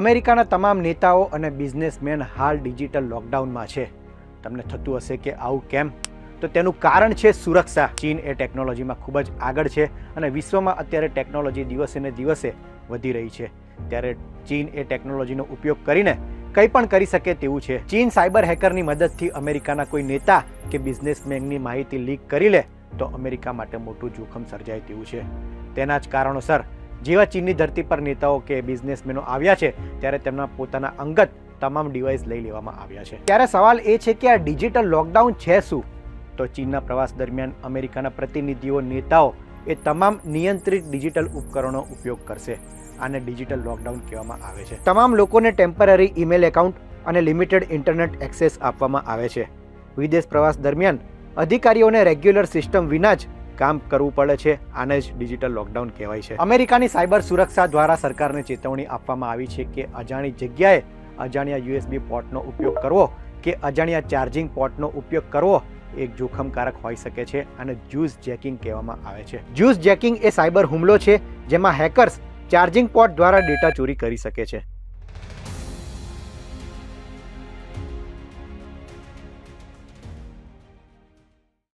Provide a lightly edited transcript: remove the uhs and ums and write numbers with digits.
અમેરિકાના તમામ નેતાઓ અને બિઝનેસમેન હાલ ડિજિટલ લોકડાઉનમાં છે. તમને થતું હશે કે આવું કેમ? તો તેનું કારણ છે સુરક્ષા. ચીન એ ટેકનોલોજીમાં ખૂબ જ આગળ છે અને વિશ્વમાં અત્યારે ટેકનોલોજી દિવસે ને દિવસે વધી રહી છે. ત્યારે ચીન એ ટેકનોલોજીનો ઉપયોગ કરીને કંઈ પણ કરી શકે તેવું છે. ચીન સાયબર હેકરની મદદથી અમેરિકાના કોઈ નેતા કે બિઝનેસમેનની માહિતી લીક કરી લે તો અમેરિકા માટે મોટું જોખમ સર્જાય તેવું છે. તેના જ કારણોસર જેવા ચીનની ધરતી પર નેતાઓ કે બિઝનેસમેનો આવ્યા છે ત્યારે તેમના પોતાના અંગત તમામ ડિવાઇસ લઈ લેવામાં આવ્યા છે. ત્યારે સવાલ એ છે કે આ ડિજિટલ લોકડાઉન છે શું? તો ચીનના પ્રવાસ દરમિયાન અમેરિકાના પ્રતિનિધિઓ નેતાઓ એ તમામ નિયંત્રિત ડિજિટલ ઉપકરણો ઉપયોગ કરશે. આને ડિજિટલ લોકડાઉન કહેવામાં આવે છે. તમામ લોકોને ટેમ્પરરી ઈમેલ એકાઉન્ટ અને લિમિટેડ ઇન્ટરનેટ એક્સેસ આપવામાં આવે છે. વિદેશ પ્રવાસ દરમિયાન અધિકારીઓને રેગ્યુલર સિસ્ટમ વિના જ કામ કરવું પડે છે. આને જ ડિજિટલ લોકડાઉન કહેવાય છે. અમેરિકાની સાયબર સુરક્ષા દ્વારા સરકારને ચેતવણી આપવામાં આવી છે કે અજાણી જગ્યાએ અજાણ્યા યુએસબી પોર્ટનો ઉપયોગ કરવો કે અજાણ્યા ચાર્જિંગ પોર્ટનો ઉપયોગ કરવો એક જોખમકારક હોઈ શકે છે અને જ્યુસ જેકિંગ કહેવામાં આવે છે. જ્યુસ જેકિંગ એ સાયબર હુમલો છે જેમાં હેકર્સ ચાર્જિંગ પોર્ટ દ્વારા ડેટા ચોરી કરી શકે છે.